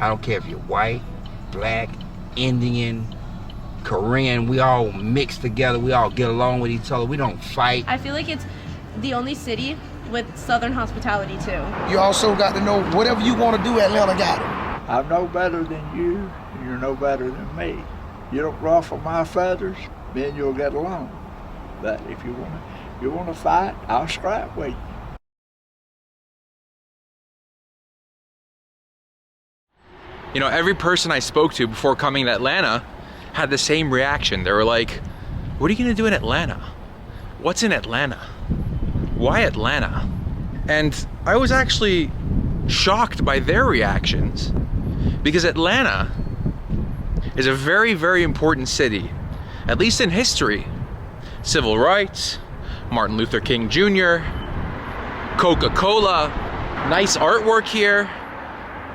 I don't care if you're white, black, Indian, Korean. We all mix together. We all get along with each other. We don't fight. I feel like it's the only city with Southern hospitality too. You also got to know whatever you want to do, Atlanta got it. I'm no better than you, and you're no better than me. You don't ruffle my feathers, then you'll get along. But if you want to fight, I'll scrap with you. You know, every person I spoke to before coming to Atlanta had the same reaction. They were like, what are you gonna do in Atlanta? What's in Atlanta? Why Atlanta? And I was actually shocked by their reactions, because Atlanta is a very, very important city, at least in history. Civil rights, Martin Luther King Jr., Coca-Cola, nice artwork here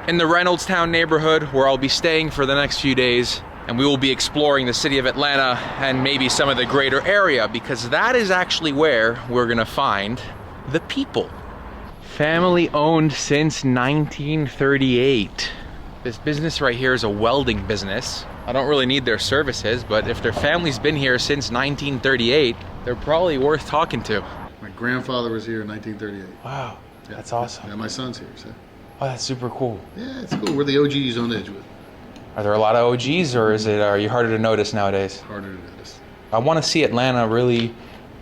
in the Reynoldstown neighborhood, where I'll be staying for the next few days, and we will be exploring the city of Atlanta and maybe some of the greater area, because that is actually where we're gonna find the people. Family owned since 1938. This business right here is a welding business. I don't really need their services, but if their family's been here since 1938, they're probably worth talking to. My grandfather was here in 1938. Wow, Yeah. that's awesome. Yeah, my son's here, so. Oh, that's super cool. Yeah, it's cool. We're the OGs on Edgewood. Are there a lot of OGs, or are you harder to notice nowadays? Harder to notice. I want to see Atlanta really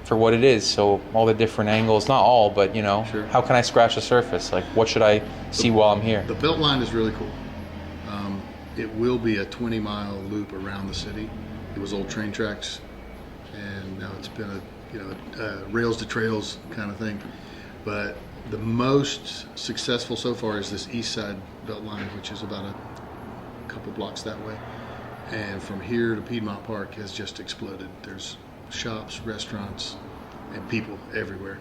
for what it is, so all the different angles, not all, but you know, Sure. How can I scratch the surface? Like, what should I see while I'm here? The BeltLine is really cool. It will be a 20-mile loop around the city. It was old train tracks, and now it's been a rails to trails kind of thing. But the most successful so far is this east side BeltLine, which is about a couple blocks that way. And from here to Piedmont Park has just exploded. There's shops, restaurants, and people everywhere.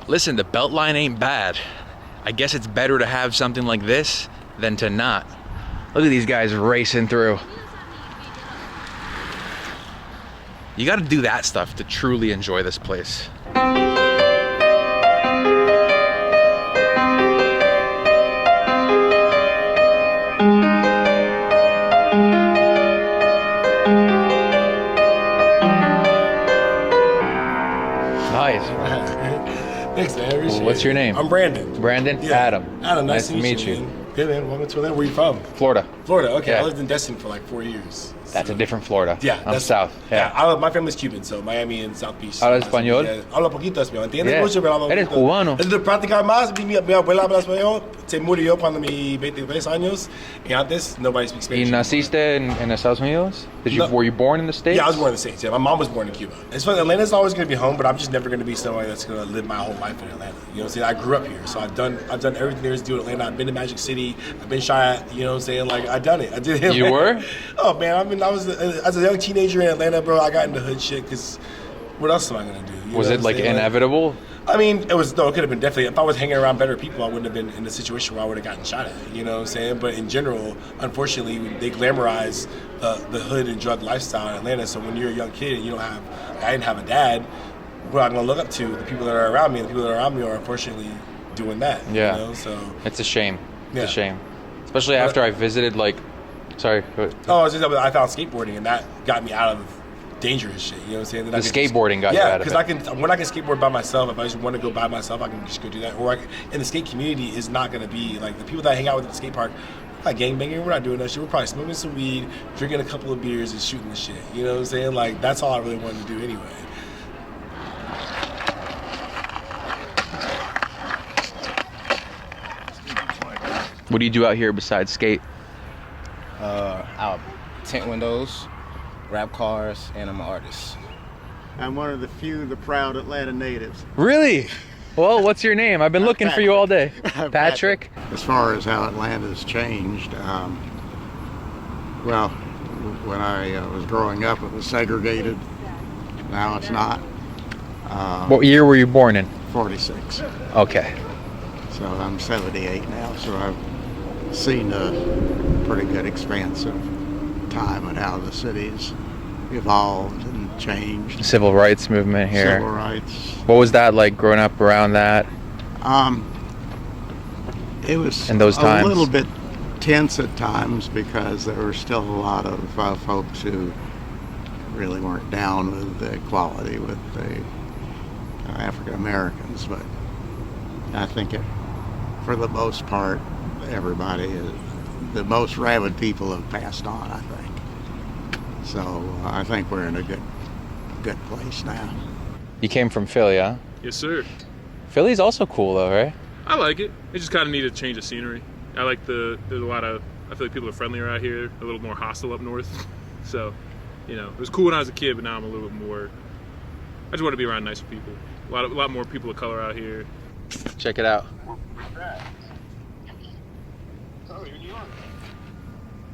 Listen, the BeltLine ain't bad. I guess it's better to have something like this than to not. Look at these guys racing through. You gotta do that stuff to truly enjoy this place. Nice. Thanks, man. I appreciate What's your it. name? I'm Brandon. Brandon? Yeah. Adam. Adam, nice to meet you. man. Good, man. Welcome to Atlanta. Where are you from? Florida. Florida. Okay. Yeah. I lived in Destin for like 4 years. That's a different Florida. Yeah. I'm south. Yeah. My family's Cuban, so Miami and South Beach. ¿Hablas español? Yeah. Hablo poquito español. ¿Entiendes Yeah. mucho? Pero hablo Eres poquito. cubano. Es de practicar más. Mi abuela habla español. Se murió cuando mi 23 años. Y antes, nobody speaks ¿Y Spanish. naciste en Estados Unidos? No. Were you born in the States? Yeah, I was born in the States. Yeah, my mom was born in Cuba. It's funny, Atlanta's always going to be home, but I'm just never going to be somebody that's going to live my whole life in Atlanta. You know what I'm saying? I grew up here, so I've done everything there is to do in Atlanta. I've been to Magic City. I've been shy, you know what I'm saying? Like, I done it. I did it. You were? Oh, man, I was, as a young teenager in Atlanta, bro, I got into hood shit, because what else am I going to do? You Was know it what like I'm saying? inevitable? I mean, it could have been definitely, if I was hanging around better people, I wouldn't have been in a situation where I would have gotten shot at, you know what I'm saying? But in general, unfortunately, they glamorize the hood and drug lifestyle in Atlanta, so when you're a young kid and I didn't have a dad, what I'm gonna look up to, the people that are around me, and the people that are around me are unfortunately doing that, Yeah. you know, so. It's a shame. It's Yeah. a shame. Especially after I visited, like, sorry. Oh, it's just, I found skateboarding, and that got me out of dangerous shit, you know what I'm saying? Then The I could skateboarding got you out of it. Yeah, because when I can skateboard by myself, if I just want to go by myself, I can just go do that. Or and the skate community is not going to be, like, the people that I hang out with at the skate park, we're not gangbanging, we're not doing that shit. We're probably smoking some weed, drinking a couple of beers, and shooting the shit. You know what I'm saying? Like, that's all I really wanted to do anyway. What do you do out here besides skate? I'll tint windows, wrap cars, and I'm an artist. I'm one of the few, the proud Atlanta natives. Really? Well, what's your name? I've been looking for you all day. Patrick? As far as how Atlanta's changed, well, when I was growing up, it was segregated. Now it's not. What year were you born in? 46. Okay. So I'm 78 now, so I've seen a pretty good expanse of time and how the city's evolved and changed. Civil rights movement here. Civil rights. What was that like growing up around that? It was in those times? A little bit tense at times because there were still a lot of folks who really weren't down with equality with the African Americans, but I think for the most part, everybody, the most rabid people have passed on, I think. So I think we're in a good place now. You came from Philly, huh? Yes, sir. Philly's also cool though, right? I like it. It just kind of needed a change of scenery. I like there's a lot of, I feel like people are friendlier out here, a little more hostile up north. So, you know, it was cool when I was a kid, but now I'm a little bit more, I just want to be around nicer people. A lot more people of color out here. Check it out.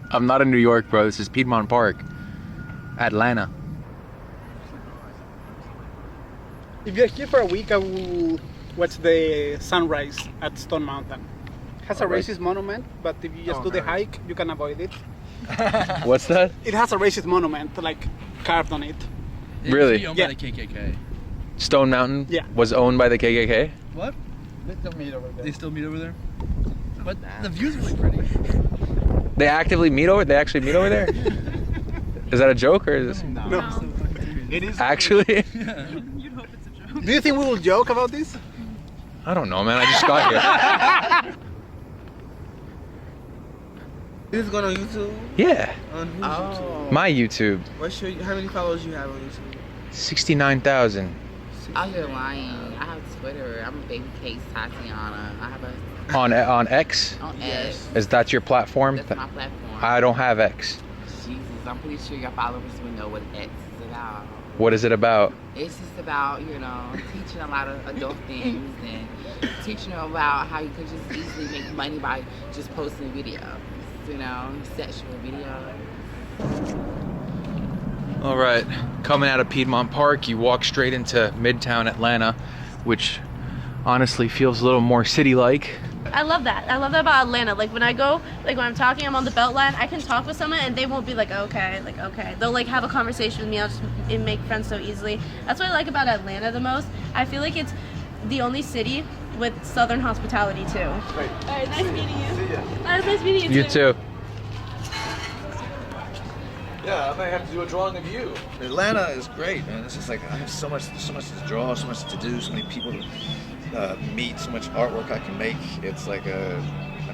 I'm not in New York, bro. This is Piedmont Park, Atlanta. If you're here for a week, I will watch the sunrise at Stone Mountain. It has a racist monument, but if you just do the hike, you can avoid it. What's that? It has a racist monument, like, carved on it. Really? Owned by the KKK. Stone Mountain Yeah. was owned by the KKK? What? They still meet over there. They still meet over there? But the views are really pretty. They actually meet over there? Is that a joke or is this? No. It is. Actually? Yeah. You'd hope it's a joke. Do you think we will joke about this? I don't know, man. I just got here. This is going on YouTube? Yeah. On whose YouTube? My YouTube. How many followers you have on YouTube? 69,000. Oh, you're lying. I have Twitter. I'm a baby case Tatiana. I have a On X? on X. Is that your platform? That's my platform. I don't have X. Jesus, I'm pretty sure your followers will know what X is about. What is it about? It's just about, you know, teaching a lot of adult things and teaching them about how you can just easily make money by just posting videos, you know, sexual videos. All right, coming out of Piedmont Park, you walk straight into Midtown Atlanta, which honestly feels a little more city-like. I love that. I love that about Atlanta. Like when I go, like when I'm talking, I'm on the BeltLine, I can talk with someone and they won't be like, okay. They'll like have a conversation with me. I'll just make friends so easily. That's what I like about Atlanta the most. I feel like it's the only city with Southern hospitality too. All right, nice meeting you. See ya. Nice meeting you You too. Yeah, I might have to do a drawing of you. Atlanta is great, man. It's just like I have so much to draw, so much to do, so many people to meet, so much artwork I can make. It's like I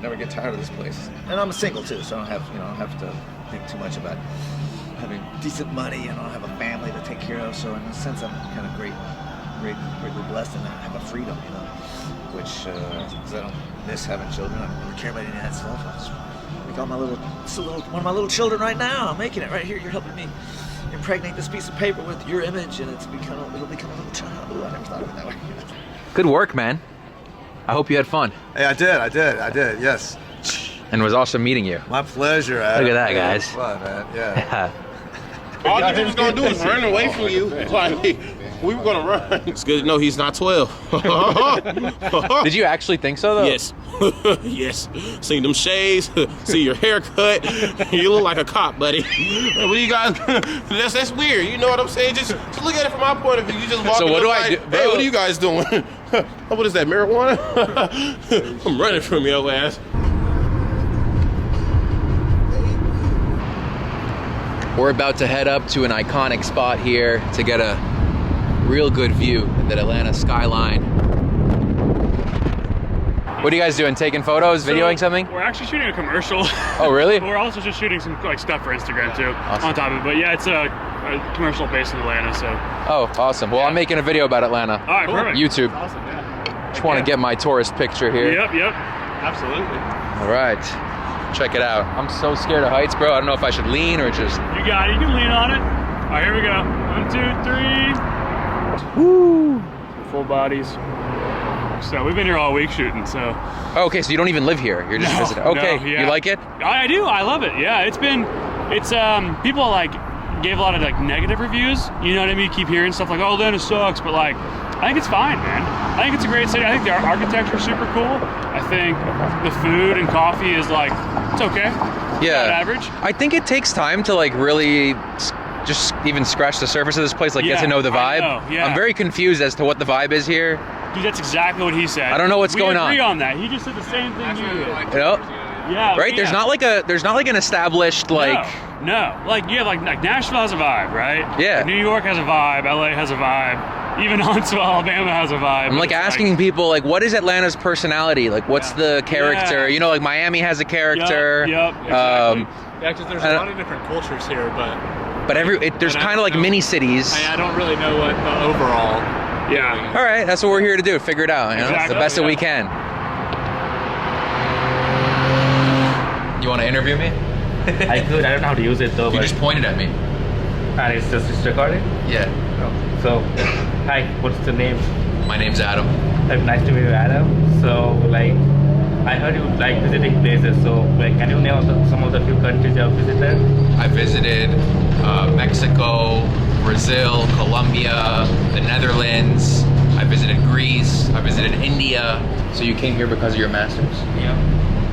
never get tired of this place. And I'm single too, so I don't have to think too much about having decent money, and I don't have a family to take care of. So in a sense, I'm kind of greatly blessed in that I have a freedom, you know, which because I don't miss having children. I don't really care about any of that stuff. I just make all my one of my little children right now. I'm making it right here. You're helping me impregnate this piece of paper with your image, and it'll become a little child. Ooh, I never thought of it that way. Good work, man. I hope you had fun. Hey, I did. Yes. And it was awesome meeting you. My pleasure, Adam. Look at that, guys. Fun, man. Yeah. All you was gonna do is run away from you. Like, we were gonna run. It's good to know he's not 12. Did you actually think so, though? Yes. Yes. Seen them shades, see your haircut. You look like a cop, buddy. What do you guys? That's weird. You know what I'm saying? Just look at it from my point of view. You just walk. So what do I do? Hey, what are you guys doing? What is that? Marijuana? I'm running from your ass. We're about to head up to an iconic spot here to get a real good view of the Atlanta skyline. What are you guys doing? Taking photos, videoing something? We're actually shooting a commercial. Oh, really? We're also just shooting some like stuff for Instagram too, Awesome. on top of it. But yeah, it's a commercial based in Atlanta, so. Oh, awesome. Well, I'm making a video about Atlanta. All right, perfect. YouTube. Awesome, yeah. Just want to get my tourist picture here. Yep, absolutely. All right, check it out. I'm so scared of heights, bro. I don't know if I should lean or just. You got it. You can lean on it. All right, here we go. 1, 2, 3. Woo! Full bodies. So we've been here all week shooting. So. Oh, okay, so you don't even live here. You're just visiting. Okay, no, yeah. You like it? I do. I love it. Yeah, it's people like gave a lot of like negative reviews. You know what I mean? You keep hearing stuff like, "Oh, Atlanta sucks," but like, I think it's fine, man. I think it's a great city. I think the architecture is super cool. I think the food and coffee is like, it's okay. Yeah. About average. I think it takes time to like really just even scratch the surface of this place, like get Yeah, to know the I vibe. know, yeah. I'm very confused as to what the vibe is here. Dude, that's exactly what he said. I don't know what's going on. We agree on that. He just said the same thing you did. Yep. Yeah. Right? There's not like an established like. No. Like you have like Nashville has a vibe, right? Yeah. New York has a vibe. LA has a vibe. Even Huntsville, Alabama has a vibe. I'm like asking people like, what is Atlanta's personality? Like, what's the character? Yeah. You know, like Miami has a character. Yep. Yeah, because there's a lot of different cultures here, but there's kind of like mini cities. I don't really know what the overall. Yeah. All right, that's what we're here to do. Figure it out. You know, Exactly, the best that we can. You want to interview me? I could. I don't know how to use it though. You but just pointed at me. And it's recording? Yeah. So, hi, what's the name? My name's Adam. Nice to meet you, Adam. So, like, I heard you like visiting places. So, like, can you name some of the few countries you have visited? I visited Mexico, Brazil, Colombia, the Netherlands. I visited Greece. I visited India. So you came here because of your master's? Yeah.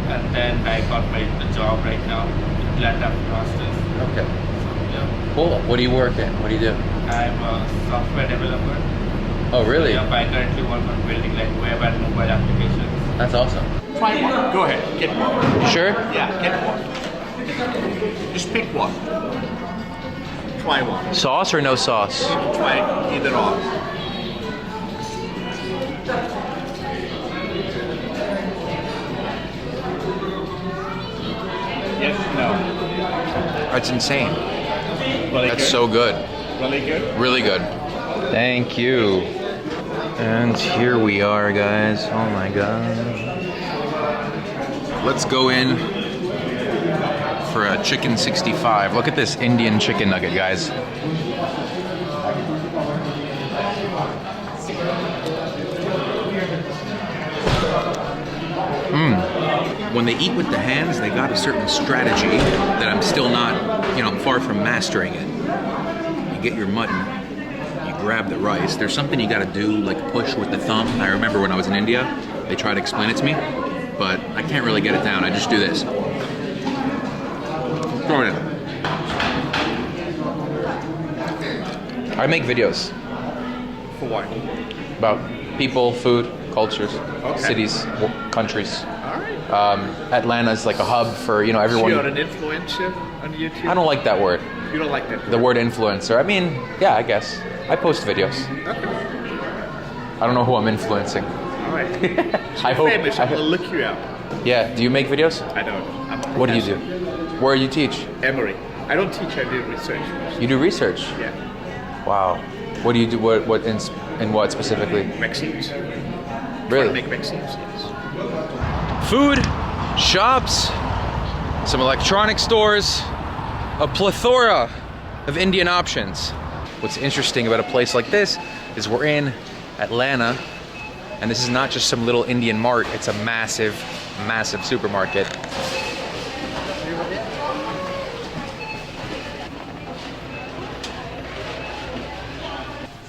And then I got the job right now, Atlanta Masters. Okay. So, yeah. Cool. What do you work in? What do you do? I'm a software developer. Oh, really? Yeah, I currently work on building like web and mobile applications. That's awesome. Try one. Go ahead. Get one. You sure? Yeah, get one. Just pick one. Try one. Sauce or no sauce? Try either or. Yes, no. That's insane. Really That's good? so good. Really good? Really good. Thank you. And here we are, guys. Oh my god. Let's go in for a chicken 65. Look at this Indian chicken nugget, guys. When they eat with the hands, they got a certain strategy that I'm still not, I'm far from mastering it. You get your mutton, you grab the rice. There's something you gotta do, like push with the thumb. I remember when I was in India, they tried to explain it to me, but I can't really get it down. I just do this. Throw it in. I make videos. For what? About people, food, cultures, cities, countries. Atlanta is like a hub for everyone. So you're an influencer on YouTube? I don't like that word. You don't like that word? The word influencer. I mean, yeah, I guess I post videos. Okay. I don't know who I'm influencing. All right. I hope. Famous. I'm gonna look you up. Yeah. Do you make videos? I don't. I'm a What do you do? professor. Where do you teach? Emory. I don't teach. I do research. You do research. Yeah. Wow. What do you do? What in what specifically? Vaccines. Really? I make vaccines. Yes. Food, shops, some electronic stores, a plethora of Indian options. What's interesting about a place like this is we're in Atlanta, and this is not just some little Indian mart, it's a massive, massive supermarket.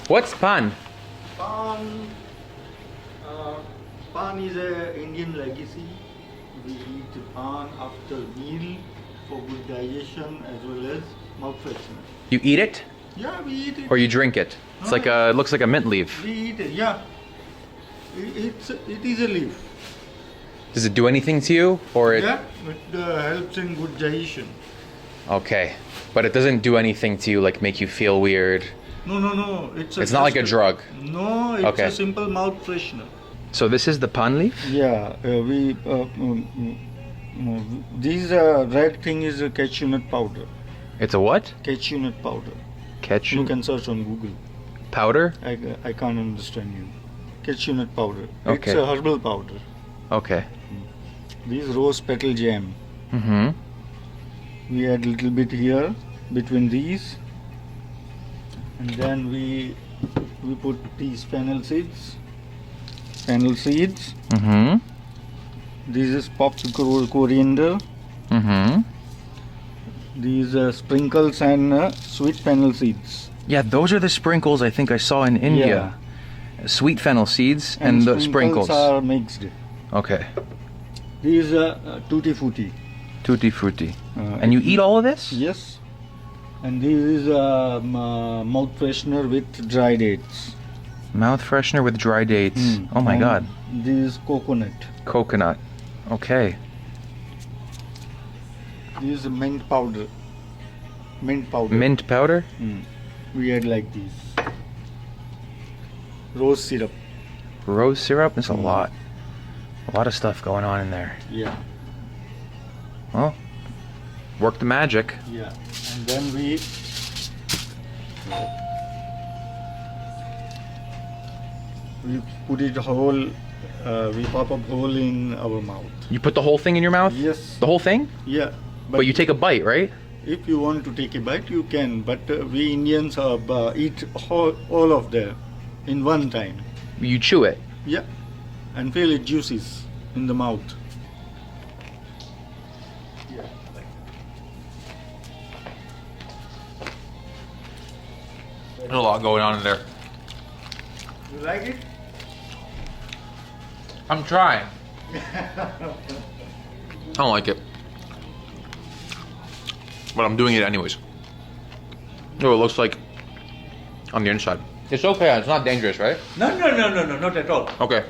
What's pan? Pan is an Indian legacy. We eat pan after meal for good digestion as well as mouth freshener. You eat it? Yeah, we eat it. Or you drink it? It's like it looks like a mint leaf. We eat it, yeah. It is a leaf. Does it do anything to you, or it? Yeah, it helps in good digestion. Okay, but it doesn't do anything to you, like make you feel weird. No. It's not like a drug. No, it's Okay. a simple mouth freshener. So this is the pan leaf? Yeah, these red thing is a cashew nut powder. It's a what? Cashew nut powder. Cashew? You can search on Google. Powder? I can't understand you. Cashew nut powder. Okay. It's a herbal powder. Okay. These rose petal jam. Mm-hmm. We add a little bit here between these, and then we put these fennel seeds. Mm-hmm. This is popped coriander. Mm-hmm. These sprinkles and sweet fennel seeds. Yeah, those are the sprinkles I think I saw in India. Sweet fennel seeds and the sprinkles. Are mixed. Okay. These are tutti frutti. Tutti frutti. And you eat all of this? Yes. And this is mouth freshener with dry dates. Mouth freshener with dry dates. Oh my God. This is coconut. Coconut. Okay. This is mint powder. Mint powder. Mint powder? We add like this. Rose syrup. Rose syrup? There's a lot. A lot of stuff going on in there. Yeah. Well, work the magic. Yeah. And then we put it whole, we pop a hole in our mouth. You put the whole thing in your mouth? Yes. The whole thing? Yeah. But you take a bite, right? If you want to take a bite, you can. But we Indians eat all of them in one time. You chew it? Yeah. And feel it juices in the mouth. There's a lot going on in there. You like it? I'm trying. I don't like it. But I'm doing it anyways. Oh, it looks like on the inside. It's okay, it's not dangerous, right? No, not at all. Okay.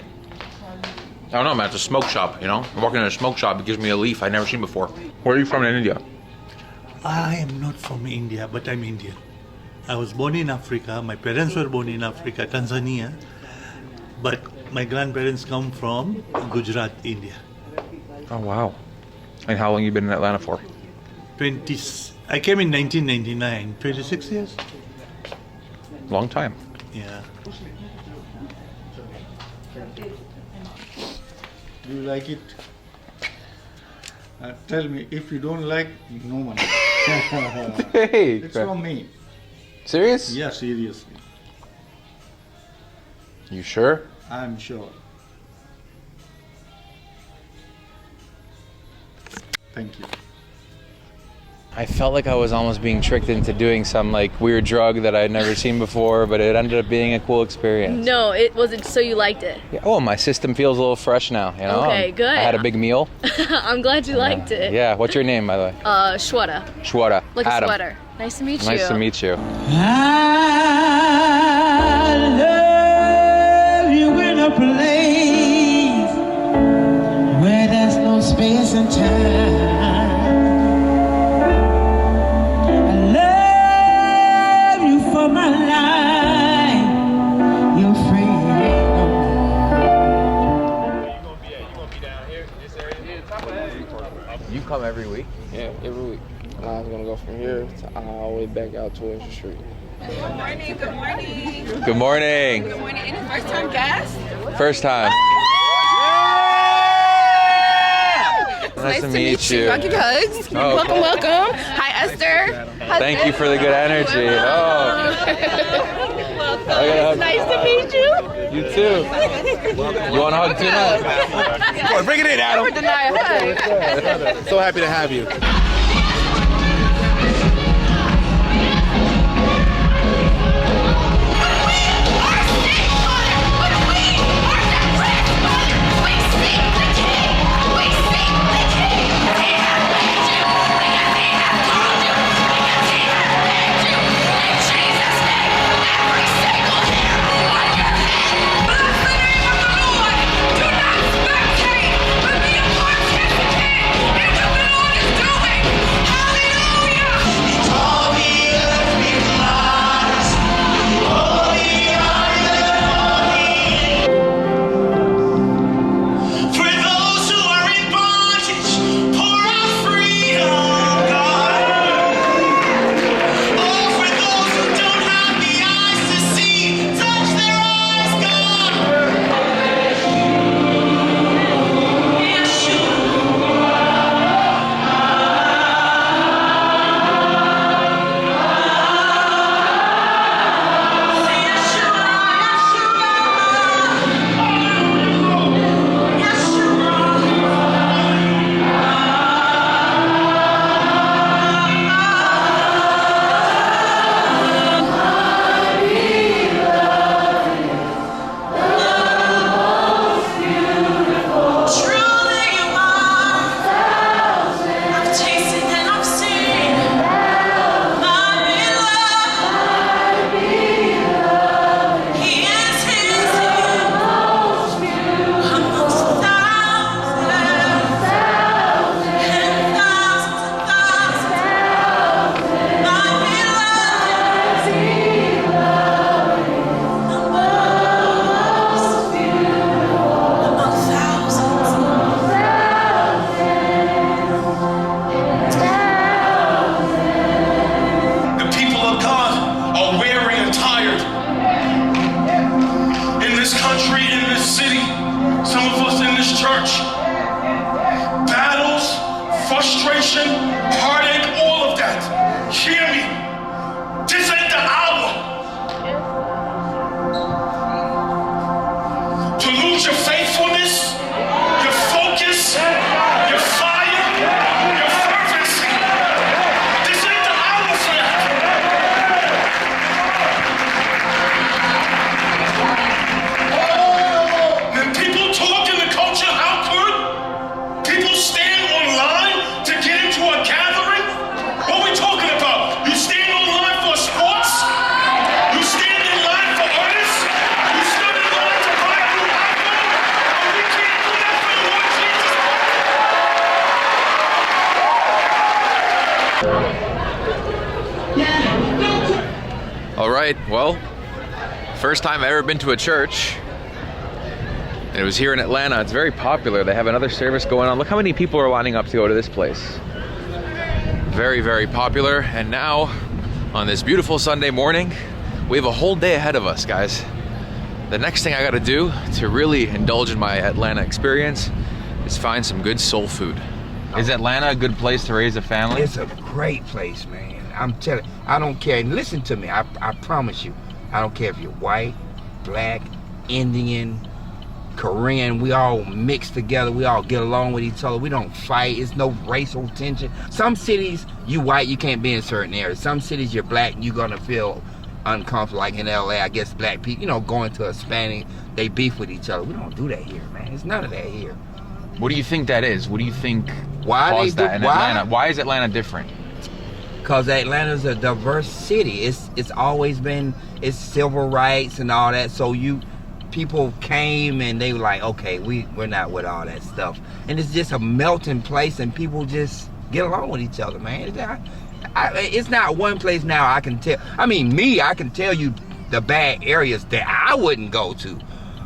I don't know, man, it's a smoke shop, you know? I'm walking in a smoke shop, it gives me a leaf I've never seen before. Where are you from in India? I am not from India, but I'm Indian. I was born in Africa. My parents were born in Africa, Tanzania. But my grandparents come from Gujarat, India. Oh, wow. And how long you been in Atlanta for? I came in 1999, 26 years. Long time. Yeah. Do you like it? Tell me, if you don't like, no one. Hey! It's from me. Serious? Yeah, seriously. You sure? I'm sure. Thank you. I felt like I was almost being tricked into doing some like weird drug that I'd never seen before, but it ended up being a cool experience. No, it wasn't. So you liked it. Yeah, oh, my system feels a little fresh now, you know? Okay, good. I had a big meal. I'm glad you liked it. Yeah, what's your name, by the way? Shweta. Shweta. Like Adam. a sweater. Nice to meet you. Nice to meet you. I love you in a place where there's no space and time. I love you for my life. You're free. You come every week? Yeah, every week. I was gonna go from here to all the way back out towards the street. Good morning, good morning. Good morning. Good morning. Any first time guests? First time. Nice to meet you. I'll give you hugs. Oh, Welcome, okay. welcome. Hi, Esther. Thank you for the good energy. Oh. Welcome. Nice to meet you. You too. You want a hug too? Come on, bring it in, Adam. So happy to have you. Do not spectate, but be a participant in what the Lord is doing. church. Battles, frustration, heartache, all of that. Hear me. This ain't the hour to lose your faithfulness, your focus, your fire, your fervency. This ain't the hour for that. When people talk in the culture, how could people stand online to get into a gathering? What are we talking about? You stand online for sports? You stand in line for artists? You stand in line to buy a new iPhone? And we can't do that for the Lord All right, well, first time I've ever been to a church. And it was here in Atlanta. It's very popular. They have another service going on. Look how many people are lining up to go to this place. Very, very popular. And now, on this beautiful Sunday morning, we have a whole day ahead of us, guys. The next thing I gotta do to really indulge in my Atlanta experience is find some good soul food. Is Atlanta a good place to raise a family? It's a great place, man. I'm telling you, I don't care. And listen to me, I promise you. I don't care if you're white, black, Indian, Korean, we all mix together. We all get along with each other. We don't fight. It's no racial tension. Some cities, you white, you can't be in certain areas. Some cities, you're black, you're gonna feel uncomfortable. Like in LA, I guess black people, you know, going to Hispanic, they beef with each other. We don't do that here, man. It's none of that here. What do you think that is? What do you think Why caused they do- that in why? Atlanta? Why is Atlanta different? Because Atlanta's a diverse city. It's always been, it's civil rights and all that. So people came and they were like, okay, we're not with all that stuff. And it's just a melting place and people just get along with each other, man. It's not one place now I can tell. I mean, I can tell you the bad areas that I wouldn't go to.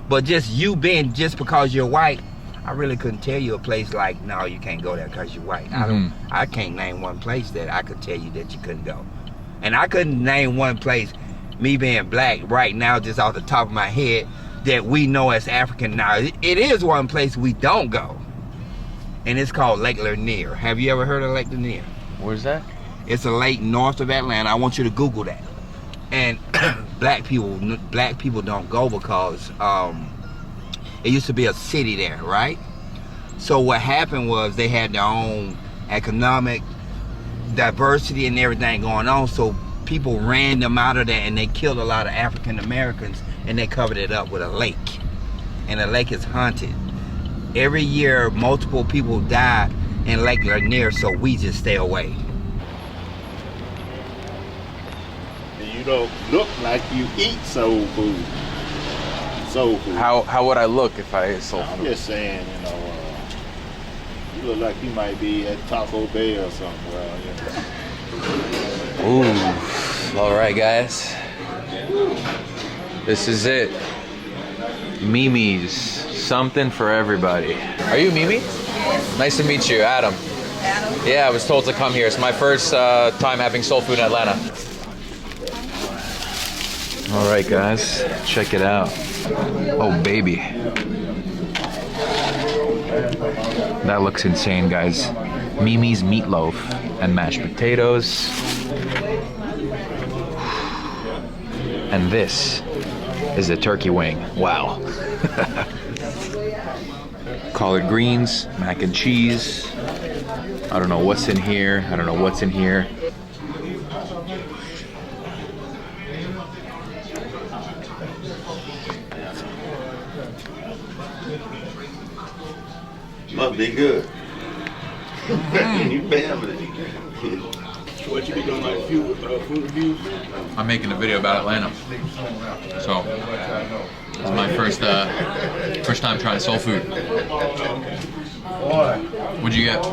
But just because you're white, I really couldn't tell you a place like, no, you can't go there because you're white. I can't name one place that I could tell you that you couldn't go. And I couldn't name one place, me being black right now, just off the top of my head, that we know as African now. It is one place we don't go. And it's called Lake Lanier. Have you ever heard of Lake Lanier? Where's that? It's a lake north of Atlanta. I want you to Google that. And black people don't go because it used to be a city there, right? So what happened was they had their own economic diversity and everything going on. So people ran them out of there and they killed a lot of African Americans and they covered it up with a lake. And the lake is haunted. Every year, multiple people die in Lake Lanier, so we just stay away. You don't look like you eat soul food. Soul food. How would I look if I ate soul food? I'm just saying, you look like you might be at Taco Bell or something. Well, Ooh, all right, guys. This is it. Mimi's, something for everybody. Are you Mimi? Yes. Nice to meet you, Adam. Adam? Yeah, I was told to come here. It's my first time having soul food in Atlanta. All right, guys, check it out. Oh, baby. That looks insane, guys. Mimi's meatloaf and mashed potatoes. And this is a turkey wing. Wow. Collard greens, mac and cheese. I don't know what's in here. I don't know what's in here. must be good. You family. What you be doing, like food reviews? I'm making a video about Atlanta. So it's my first time trying soul food. What'd you get?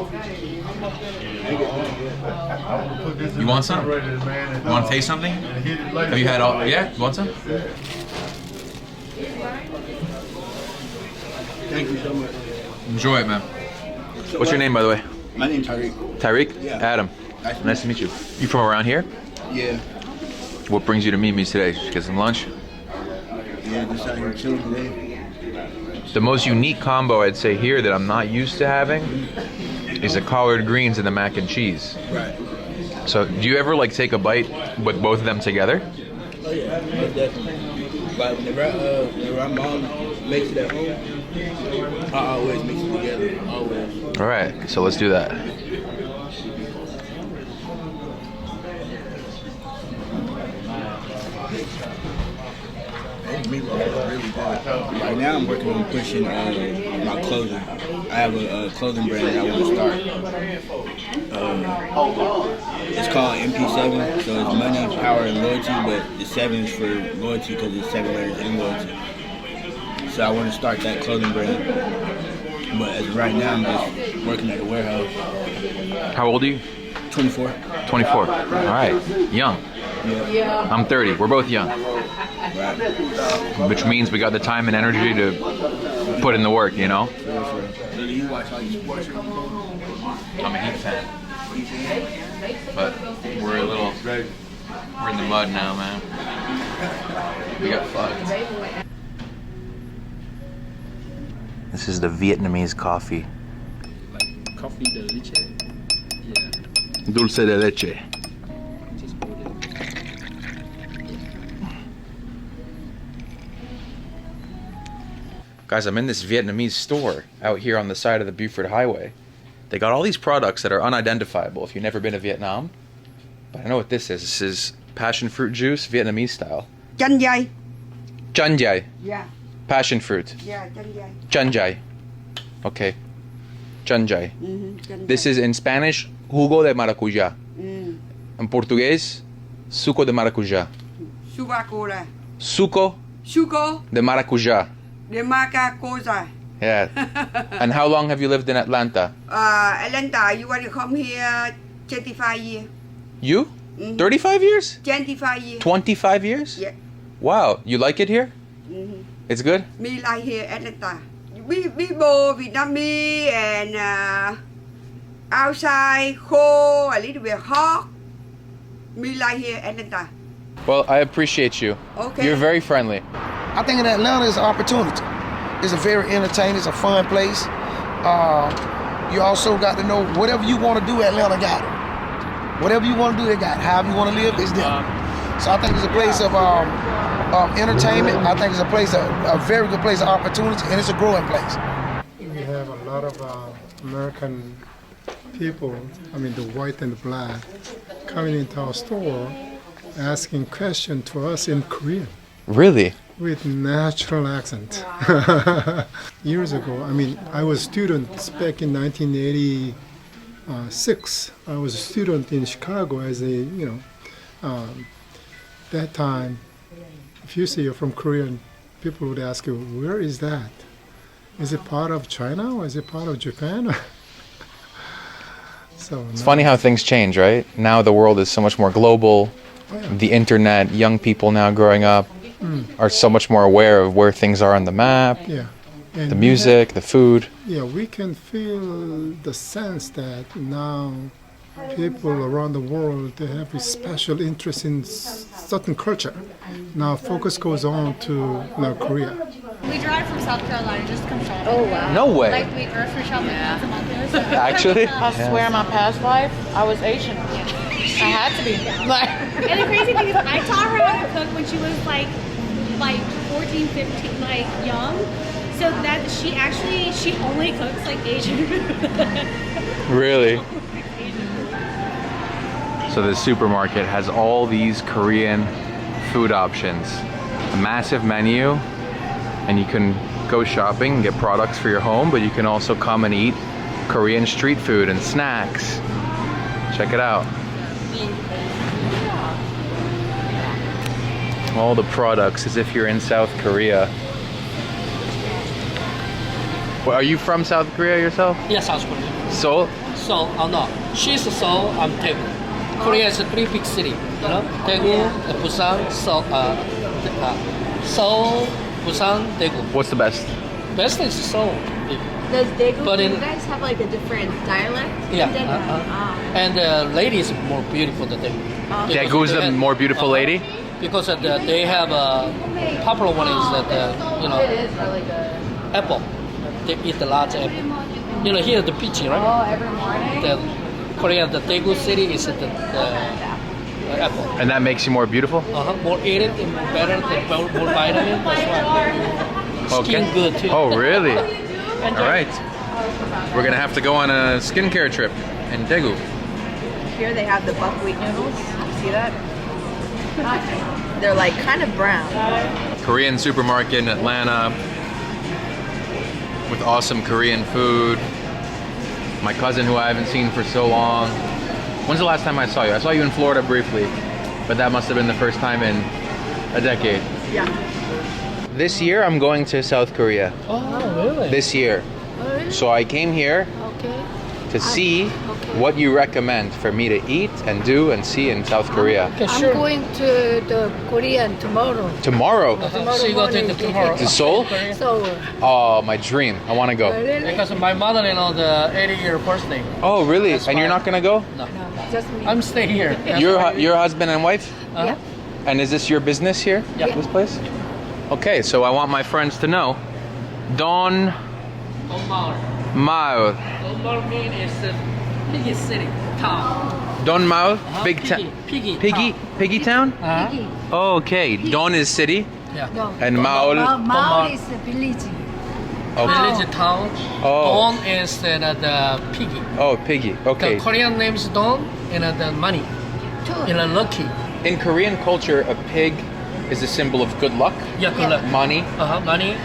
You want some? You want to taste something? Have you had all? Yeah, you want some? Thank you so much. Enjoy it, man. What's your name, by the way? My name's Tariq. Tariq? Yeah. Adam. Nice to meet you. You from around here? Yeah. What brings you to Mimi's today? Did you get some lunch? Yeah, just out here chilling today. The most unique combo I'd say here that I'm not used to having is the collard greens and the mac and cheese. Right. So do you ever like take a bite with both of them together? Oh yeah, most definitely. But whenever my mom makes it at home, I always mix it together. Always. All right, so let's do that. Meatloaf is really good. Right now I'm working on pushing my clothing. I have a clothing brand that I want to start. It's called MP7, so it's money, power, and loyalty, but the 7 is for loyalty because it's 7 letters in loyalty. So I want to start that clothing brand. But as of right now, I'm just working at a warehouse. How old are you? 24. 24. All right, young. Yeah. I'm 30. We're both young. Right. Which means we got the time and energy to put in the work, you know? Do you watch all these sports? I'm a Heat fan. But we're in the mud now, man. We got fucked. This is the Vietnamese coffee. Coffee de leche? Yeah. Dulce de leche. Guys, I'm in this Vietnamese store out here on the side of the Buford Highway. They got all these products that are unidentifiable if you've never been to Vietnam. But I know what this is. This is passion fruit juice, Vietnamese style. Chanh dây. Chanh dây. Yeah. Passion fruit. Yeah, chanh dây. Chanh dây. Okay. Chanh dây. Chanh This is in Spanish, jugo de maracuyá. In Portuguese, suco de maracuyá. Subacola. Suco Suco de maracuyá. de Macacosa. Yeah. And how long have you lived in Atlanta? Atlanta, you want to come here 25 years. You? 35 years? 25 years. 25 years? Yeah. Wow. You like it here? It's good? Me like here Atlanta. We both Vietnamese and outside cold, a little bit hot. Me like here Atlanta. Well, I appreciate you. Okay. You're very friendly. I think that Atlanta is an opportunity. It's a very entertaining, it's a fun place. You also got to know whatever you want to do, Atlanta got it. Whatever you want to do, they got it. However you want to live, it's them. So I think it's a place of entertainment. I think it's a place, a very good place of opportunity, and it's a growing place. We have a lot of American people, I mean the white and the black, coming into our store asking questions to us in Korean. Really? With natural accent. Years ago, I mean, I was a student back in 1986. I was a student in Chicago as a, that time, if you say you're from Korea, people would ask you, where is that? Is it part of China or is it part of Japan? So It's funny how things change, right? Now the world is so much more global. The internet, young people now growing up are so much more aware of where things are on the map, yeah. And the music, the food. Yeah, we can feel the sense that now people around the world, they have a special interest in certain culture. Now focus goes on to Korea. We drive from South Carolina just to come shopping. Oh, wow. No way. Like we grocery shopping once a month here. So. Actually? I swear in my past life, I was Asian. I had to be. And the crazy thing is, I taught her how to cook when she was like 14, 15, like young. So that she only cooks like Asian food. Really? So the supermarket has all these Korean food options. A massive menu, and you can go shopping and get products for your home, but you can also come and eat Korean street food and snacks. Check it out. All the products as if you're in South Korea. Well, are you from South Korea yourself? Yes, South Korea. Seoul? Seoul, no. She's Seoul, I'm Daegu. Korea is a 3 big city, Daegu, Busan, Seoul, Busan, Daegu. What's the best? Best is Seoul. Does Daegu, But do in- you guys have like a different dialect? Yeah, in Daegu? and the lady is more beautiful than Daegu. Daegu's the more beautiful lady? because they have a popular one is that It is really good. apple. They eat a lot of apple. Here the peachy, right? Oh, every morning? The Korea, the Daegu city is the apple. And that makes you more beautiful? More eat it, and more better, more vitamin. That's why. Skin good too. Oh, really? All right. We're gonna have to go on a skincare trip in Daegu. Here they have the buckwheat noodles. See that? They're like kind of brown. Korean supermarket in Atlanta with awesome Korean food. My cousin who I haven't seen for so long. When's the last time I saw you? I saw you in Florida briefly, but that must have been the first time in a decade. Yeah. This year I'm going to South Korea. Oh, really? This year. Oh, really? So I came here to see what you recommend for me to eat and do and see in South Korea. I'm going to the Korean tomorrow. Tomorrow? So you go to tomorrow? To Seoul? Seoul. Oh, my dream. I want to go. Because my mother-in-law, the 80-year birthday. Oh, really? And you're not going to go? No. Just me. I'm staying here. Your husband and wife? Yeah. And is this your business here? Yeah. This place? Okay, so I want my friends to know. Don Maul. Don Maul means is the piggy city, town. Don Maul? Big town. Piggy town? Piggy. Oh, okay. Don is city. Yeah. No. And Maul? Mao is a village. Village town. Oh. Don is the piggy. Oh, piggy. Okay. The Korean name is Don and the money. And lucky. In Korean culture, a pig is a symbol of good luck. Yeah, good luck. Money. Money.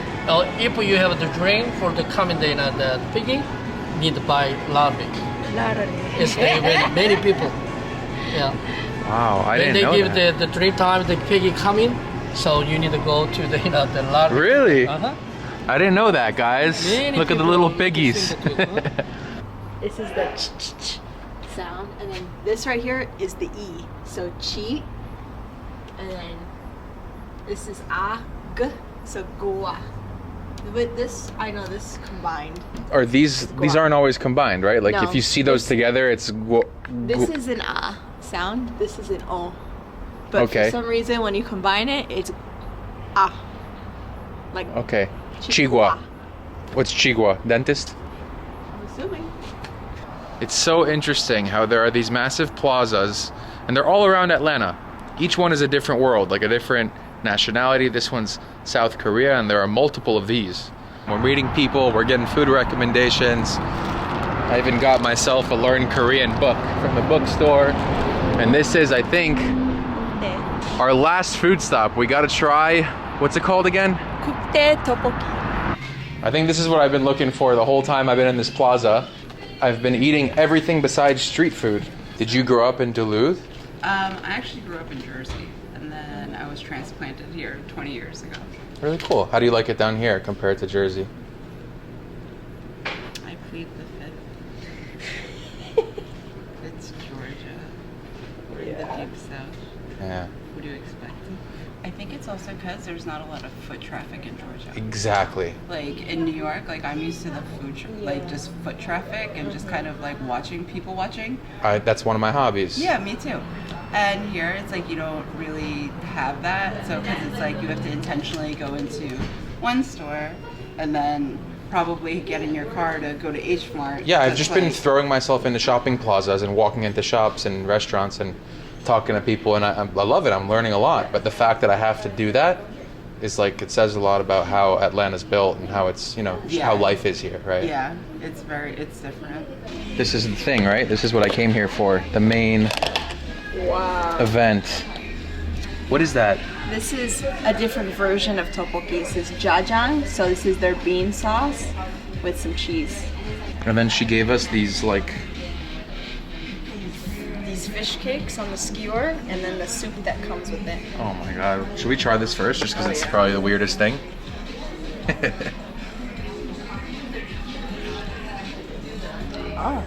If you have the dream for the coming day, the piggy, need to buy lottery. It's many people. Yeah. Wow, I didn't know they that. give the dream time the piggy coming, so you need to go to the the lottery. Really? I didn't know that, guys. Many Look at the people little use piggies. This is the ch sound, and then this right here is the E. So chi, and then this is g, so goa. With this, I know this combined. Or these aren't always combined, right? Like No, if you see those together, it's This is an sound. This is an o. But Okay. for some reason, when you combine it, it's like okay. Chigua. What's Chigua? Dentist? I'm assuming. It's so interesting how there are these massive plazas, and they're all around Atlanta. Each one is a different world, like a different nationality. This one's South Korea, and there are multiple of these. We're meeting people, we're getting food recommendations. I even got myself a Learn Korean book from the bookstore. And this is, I think, our last food stop. We gotta try, what's it called again? 국대 떡볶이. I think this is what I've been looking for the whole time I've been in this plaza. I've been eating everything besides street food. Did you grow up in Duluth? I actually grew up in Jersey, and then I was transplanted here 20 years ago. Really cool. How do you like it down here compared to Jersey? I plead the fifth. It's Georgia. We're in the deep south. Yeah. What do you expect? I think it's also because there's not a lot of foot traffic in Georgia. Exactly. Like in New York, like I'm used to the like just foot traffic and just kind of like watching people watching. That's one of my hobbies. Yeah, me too. And here it's like you don't really have that. So because it's like you have to intentionally go into one store and then probably get in your car to go to H Mart. Yeah, I've just been throwing myself into shopping plazas and walking into shops and restaurants and talking to people, and I love it. I'm learning a lot. But the fact that I have to do that is like, it says a lot about how Atlanta's built and how it's, how life is here, right? Yeah, it's different. This is the thing, right? This is what I came here for, the main event. What is that? This is a different version of tteokbokki. This is jajang, so this is their bean sauce with some cheese. And then she gave us these These fish cakes on the skewer, and then the soup that comes with it. Oh my god. Should we try this first, just because it's probably the weirdest thing? Oh.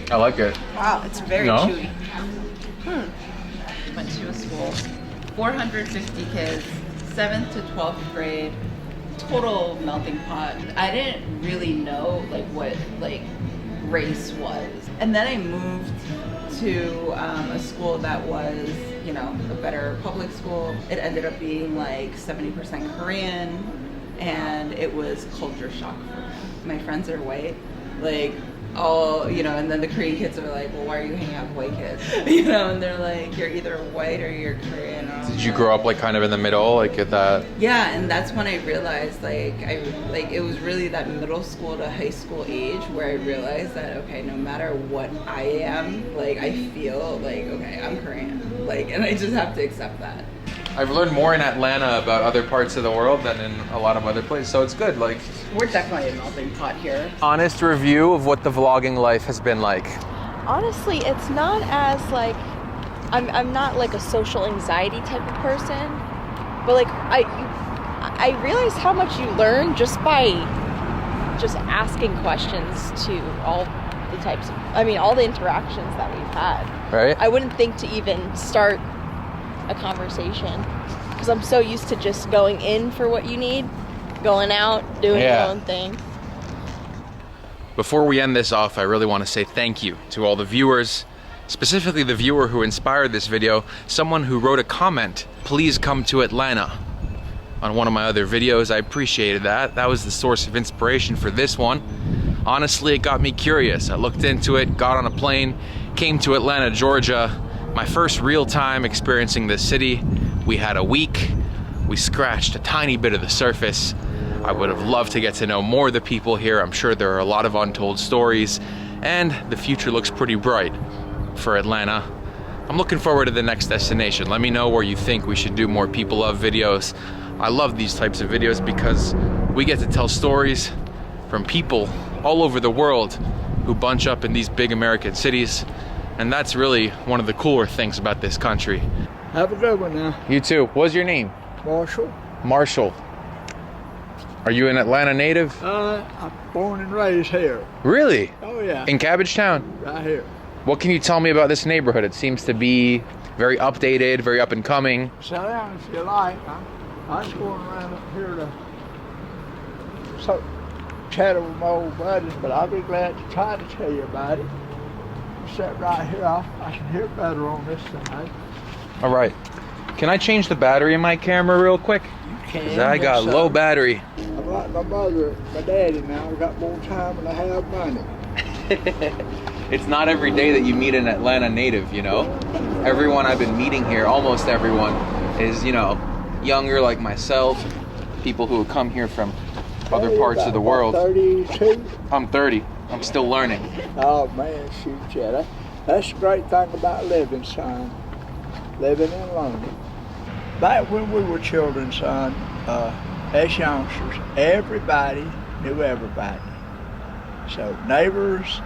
I like it. Wow, it's very No? chewy. Went to a school, 450 kids, 7th to 12th grade, total melting pot. I didn't really know what race was. And then I moved to a school that was, you know, a better public school. It ended up being like 70% Korean, and it was culture shock for me. My friends are white, like all, you know, and then the Korean kids are like, well, why are you hanging out with white kids? You know, and they're like, you're either white or you're Korean. Did you grow up like kind of in the middle, like at that? Yeah, and that's when I realized like it was really that middle school to high school age where I realized that, okay, no matter what I am, like I feel like, okay, I'm Korean, like, and I just have to accept that. I've learned more in Atlanta about other parts of the world than in a lot of other places, so it's good. Like, we're definitely a melting pot here. Honest review of what the vlogging life has been like. Honestly, it's not as like, I'm not like a social anxiety type of person, but like I realize how much you learn just by just asking questions to all the types of, all the interactions that we've had. Right. I wouldn't think to even start a conversation because I'm so used to just going in for what you need, going out, doing your own thing. Before we end this off, I really want to say thank you to all the viewers, specifically the viewer who inspired this video, someone who wrote a comment, please come to Atlanta, on one of my other videos. I appreciated that. That was the source of inspiration for this one. Honestly, it got me curious. I looked into it, got on a plane, came to Atlanta, Georgia, my first real time experiencing this city. We had a week, we scratched a tiny bit of the surface. I would have loved to get to know more of the people here. I'm sure there are a lot of untold stories, and the future looks pretty bright for Atlanta. I'm looking forward to the next destination. Let me know where you think we should do more People Love videos. I love these types of videos because we get to tell stories from people all over the world who bunch up in these big American cities, and that's really one of the cooler things about this country. Have a good one now. You too. What's your name? Marshall. Marshall. Are you an Atlanta native? I'm born and raised here. Really? Oh yeah. In Cabbage Town? Right here. What can you tell me about this neighborhood? It seems to be very updated, very up and coming. Sit down if you like. I'm just going around up here to chat with my old buddies, but I'll be glad to try to tell you about it. Sit right here, I can hear better on this side. All right. Can I change the battery in my camera real quick? You can. Because I got low battery. I'm like my mother, my daddy now. I've got more time and I have money. It's not every day that you meet an Atlanta native, you know? Everyone I've been meeting here, almost everyone, is, you know, younger like myself, people who have come here from other parts of the world. 32? I'm 30. I'm still learning. Oh man, shoot, yeah. That's the great thing about living, son. Living in London. Back when we were children, son, as youngsters, everybody knew everybody. So neighbors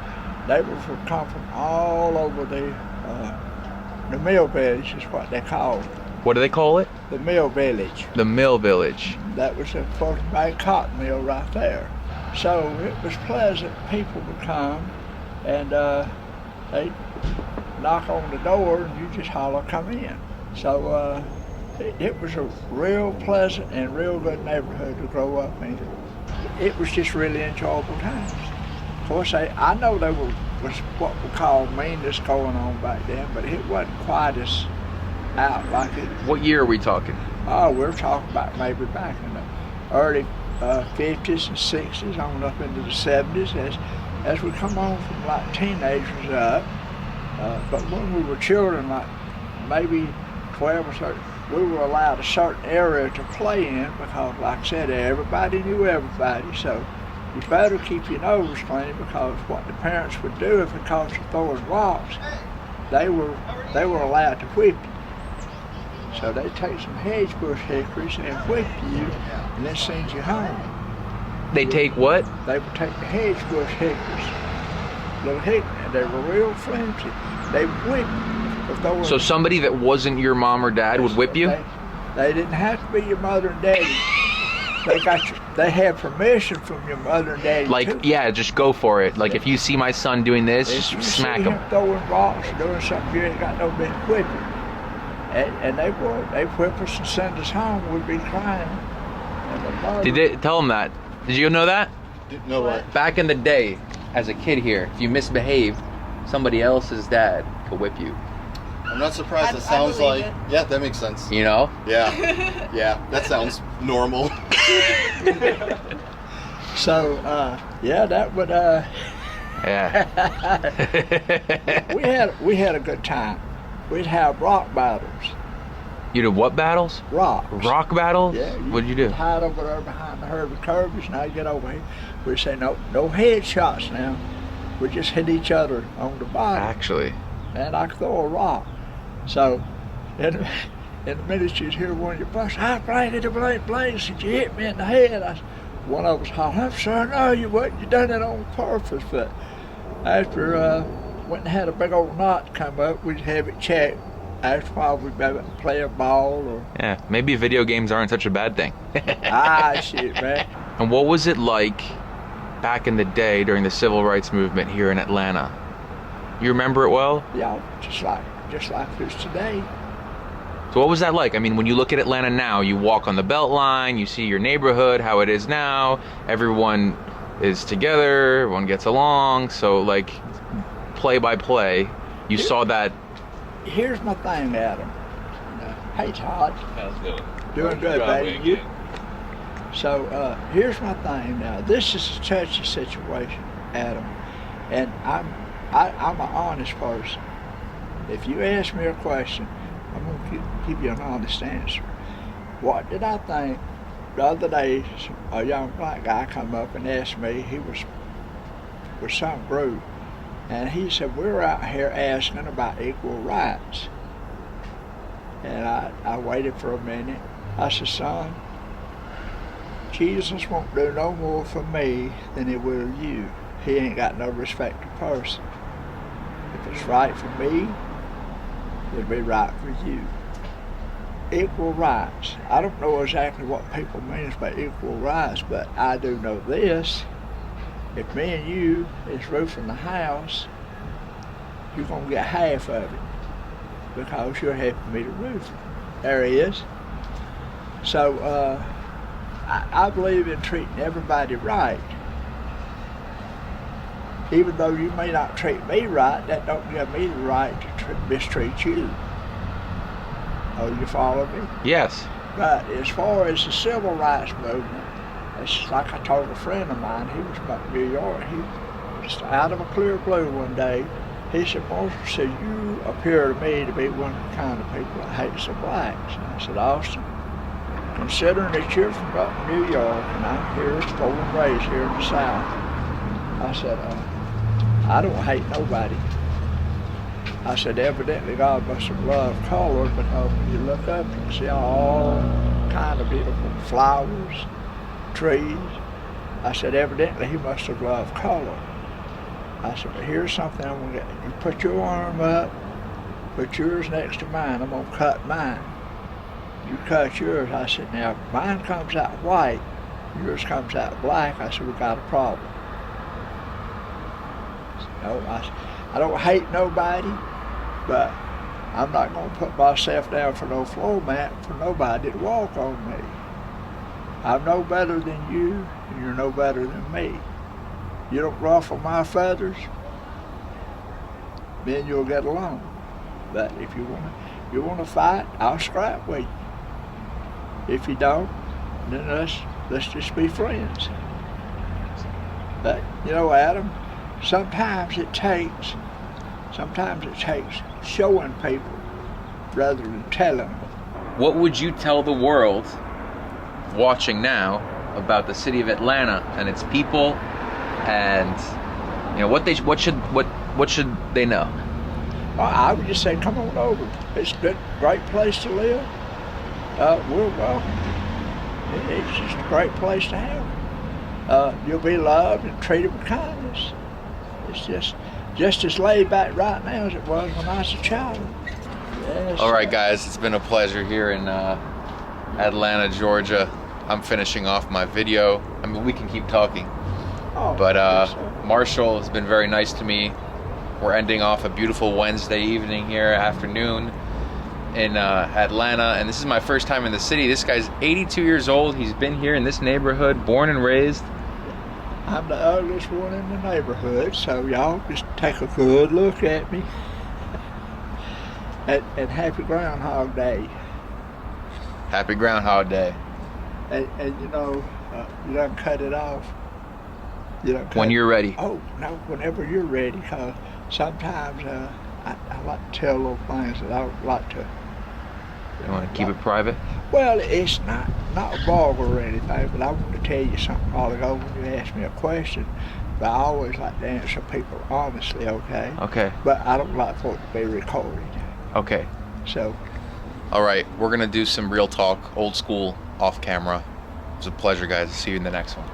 would come from all over the mill village is what they call it. What do they call it? The mill village. The mill village. That was the first big cotton mill right there. So it was pleasant. People would come and they'd knock on the door and you just holler, come in. So it was a real pleasant and real good neighborhood to grow up in. It was just really enjoyable times. Of course, I know there was what we call meanness going on back then, but it wasn't quite as out like it. What year are we talking? Oh, we're talking about maybe back in the early 50s and 60s on up into the 70s as we come on from like teenagers up. But when we were children, like maybe 12 or 13, we were allowed a certain area to play in because, like I said, everybody knew everybody. So you better keep your nose clean because what the parents would do if it caught you throwing rocks, they were allowed to whip you. So they'd take some hedge bush hickories and whip you and then send you home. They take what? They would take the hedge bush hickories, little hickories, they were real flimsy. They would whip you. So somebody that wasn't your mom or dad would whip you? They didn't have to be your mother and daddy. They had permission from your mother and daddy. Like, too. yeah, just go for it. Like, if you see my son doing this, just smack him. Throwing rocks or doing something you ain't got no business whipping. And they would. They'd whip us and send us home. We'd be crying. And Did they tell them that? Did you know that? Didn't know what? Back in the day, as a kid here, if you misbehaved, somebody else's dad could whip you. I'm not surprised. It sounds like yeah, that makes sense. You know? Yeah, yeah, that sounds normal. So yeah, that would yeah. we had a good time. We'd have rock battles. You did what battles? Rock battles? Yeah. What'd you do? Hide over there behind the herd of curbs. Now you get over here. We say no headshots now. We just hit each other on the body. Actually. And I could throw a rock. So in the minute you'd hear one of your busts, I blanket the blaze, did you hit me in the head? One of us hollering, I'm sorry, no, you wouldn't. You done it on purpose. But after went and had a big old knot come up, we'd have it checked. After a while, we'd maybe play a ball or. Yeah, maybe video games aren't such a bad thing. Shit, man. And what was it like back in the day during the civil rights movement here in Atlanta? You remember it well? Yeah, just like this today. So what was that like? I mean, when you look at Atlanta now, you walk on the BeltLine, you see your neighborhood, how it is now, everyone is together, everyone gets along, so like play by play, you saw that. Here's my thing, Adam. Hey, Todd. How's it going? Doing good, baby. You? So here's my thing now. This is a touchy situation, Adam, and I'm an honest person. If you ask me a question, I'm going to give you an honest answer. What did I think? The other day, a young black guy come up and asked me, he was with some group, and he said, we're out here asking about equal rights. And I waited for a minute. I said, son, Jesus won't do no more for me than he will you. He ain't got no respect of person. If it's right for me, it'll be right for you. Equal rights. I don't know exactly what people means by equal rights, but I do know this. If me and you is roofing the house, you're gonna get half of it because you're helping me to roof it. There he is. So I believe in treating everybody right. Even though you may not treat me right, that don't give me the right to mistreat you. Oh, you follow me? Yes. But as far as the civil rights movement, it's like I told a friend of mine, he was from New York, he was out of a clear blue one day. He said, Marshall said, you appear to me to be one of the kind of people that hates the blacks. And I said, Austin, considering that you're from up in New York and I'm here, born and raised here in the South, I said, I don't hate nobody. I said, evidently God must have loved color because when you look up, you can see all kind of beautiful flowers, trees. I said, evidently he must have loved color. I said, but here's something I'm gonna get. You put your arm up, put yours next to mine, I'm gonna cut mine. You cut yours. I said, now if mine comes out white, yours comes out black. I said, we got a problem. No, I don't hate nobody, but I'm not going to put myself down for no floor mat for nobody to walk on me. I'm no better than you, and you're no better than me. You don't ruffle my feathers, then you'll get along. But if you want to fight, I'll scrap with you. If you don't, then let's just be friends. But you know, Adam, sometimes it takes showing people rather than telling them. What would you tell the world watching now about the city of Atlanta and its people, and you know what should they know? Well, I would just say, come on over. It's a good, great place to live. We're welcome. It's just a great place to have. You'll be loved and treated with kindness. It's just as laid back right now as it was when I was a child. Yes. All right, guys, it's been a pleasure here in Atlanta, Georgia. I'm finishing off my video. I mean, we can keep talking. But Marshall has been very nice to me. We're ending off a beautiful Wednesday evening here, afternoon in Atlanta, and this is my first time in the city. This guy's 82 years old. He's been here in this neighborhood, born and raised. I'm the ugliest one in the neighborhood, so y'all just take a good look at me. And happy Groundhog Day. Happy Groundhog Day. And you know, you done cut it off. You done cut When you're ready. Oh, no, whenever you're ready, because sometimes I like to tell little things that I don't like to. You want to keep it private? Well, it's not vulgar or anything, but I wanted to tell you something a while ago when you asked me a question. But I always like to answer people honestly, okay? Okay. But I don't like for it to be recorded. Okay. So. All right, we're going to do some real talk, old school, off camera. It was a pleasure, guys. See you in the next one.